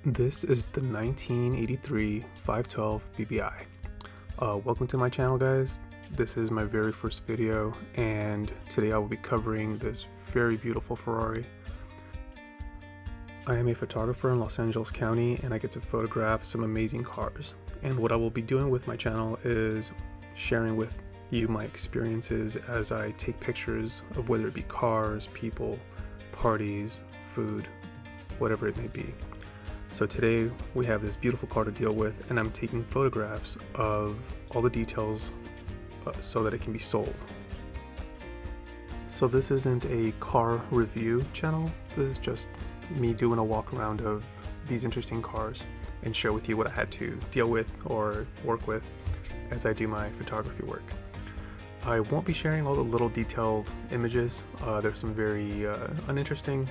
This is the 1983 512 BBI. Welcome to my channel, guys. This is my very first video, and today I will be covering this very beautiful Ferrari. I am a photographer in Los Angeles County, and I get to photograph some amazing cars. And what I will be doing with my channel is sharing with you my experiences as I take pictures of whether it be cars, people, parties, food, whatever it may be. So today we have this beautiful car to deal with, and I'm taking photographs of all the details so that it can be sold. So this isn't a car review channel. This is just me doing a walk around of these interesting cars and share with you what I had to deal with or work with as I do my photography work. I won't be sharing all the little detailed images. There's some very uninteresting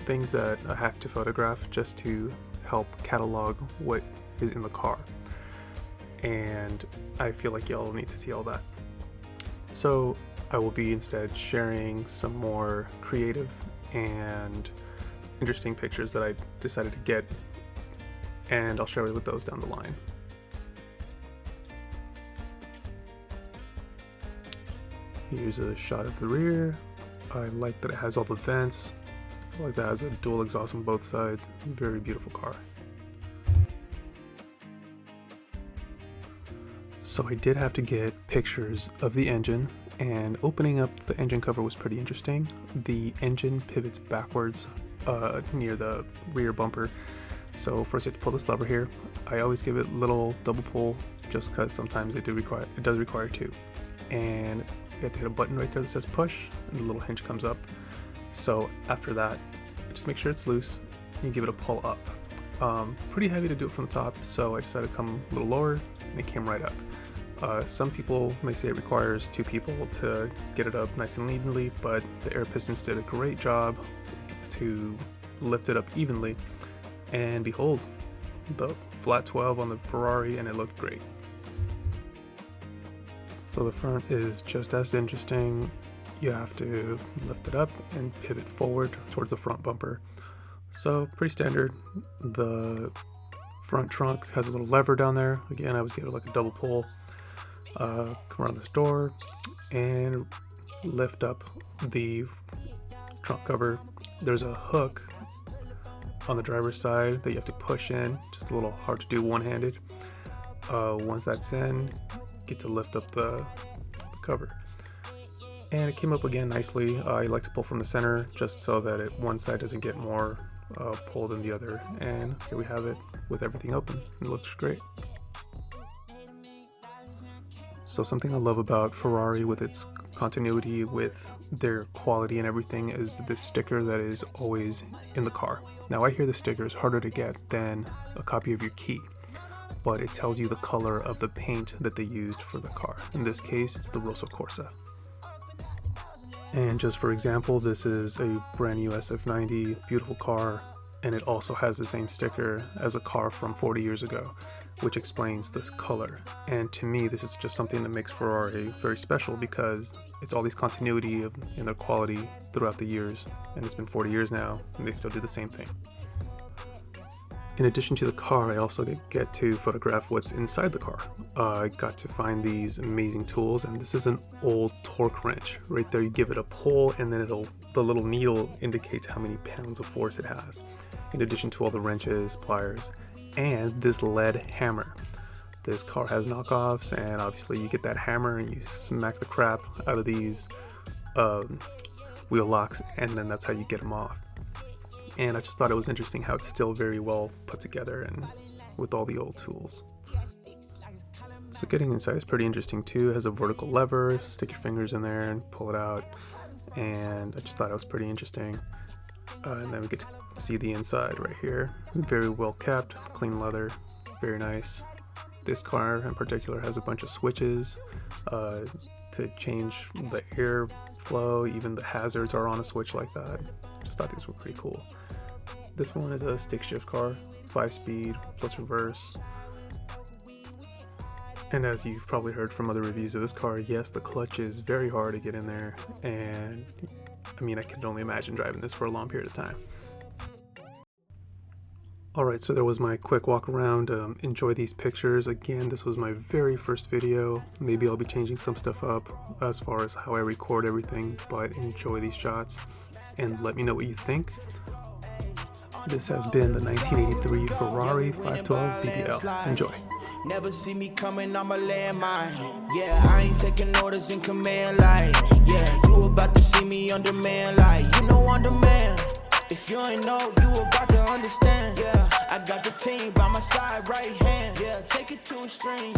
things that I have to photograph just to help catalog what is in the car, and I feel like y'all need to see all that. So I will be instead sharing some more creative and interesting pictures that I decided to get, and I'll share with those down the line. Here's a shot of the rear. I like that it has all the vents. I like that it has a dual exhaust on both sides. Very beautiful car. So I did have to get pictures of the engine, and opening up the engine cover was pretty interesting. The engine pivots backwards near the rear bumper. So first you have to pull this lever here. I always give it a little double pull just because sometimes it does require two. And you have to hit a button right there that says push, and the little hinge comes up. So after that, just make sure it's loose and you give it a pull up. Pretty heavy to do it from the top, so I decided to come a little lower, and it came right up. Some people may say it requires two people to get it up nice and evenly, but the air pistons did a great job to lift it up evenly, and behold, the flat 12 on the Ferrari, and it looked great. So the front is just as interesting. You have to lift it up and pivot forward towards the front bumper. So pretty standard. The front trunk has a little lever down there. Again, I was giving it like a double pull. Come around this door and lift up the trunk cover. There's a hook on the driver's side that you have to push in. Just a little hard to do one-handed. Once that's in, get to lift up the cover. And it came up again nicely. I like to pull from the center just so that one side doesn't get more pull than the other. And here we have it with everything open. It looks great. So something I love about Ferrari with its continuity with their quality and everything is this sticker that is always in the car. Now I hear the sticker is harder to get than a copy of your key, but it tells you the color of the paint that they used for the car. In this case, it's the Rosso Corsa. And just for example, this is a brand new SF90, beautiful car, and it also has the same sticker as a car from 40 years ago, which explains the color. And to me, this is just something that makes Ferrari very special because it's all these continuity in their quality throughout the years, and it's been 40 years now, and they still do the same thing. In addition to the car, I also get to photograph what's inside the car. I got to find these amazing tools, and this is an old torque wrench. Right there, you give it a pull, and then the little needle indicates how many pounds of force it has. In addition to all the wrenches, pliers, and this lead hammer. This car has knockoffs, and obviously you get that hammer and you smack the crap out of these wheel locks, and then that's how you get them off. And I just thought it was interesting how it's still very well put together and with all the old tools. So getting inside is pretty interesting too. It has a vertical lever, stick your fingers in there and pull it out. And I just thought it was pretty interesting. And then we get to see the inside right here. Very well kept, clean leather, very nice. This car in particular has a bunch of switches to change the air flow. Even the hazards are on a switch like that. Just thought these were pretty cool. This one is a stick shift car, 5-speed plus reverse. And as you've probably heard from other reviews of this car, yes, the clutch is very hard to get in there, and I mean, I can only imagine driving this for a long period of time. Alright, so there was my quick walk around. Enjoy these pictures. Again, this was my very first video. Maybe I'll be changing some stuff up as far as how I record everything, but enjoy these shots and let me know what you think. This has been the 1983 Ferrari 512 BBL. Enjoy. Never see me coming, I'm a landmine. Yeah, I ain't taking orders in command like, yeah, you about to see me on demand like, you know on demand. If you ain't know, you about to understand. Yeah, I got the team by my side, right hand. Yeah, take it to a string.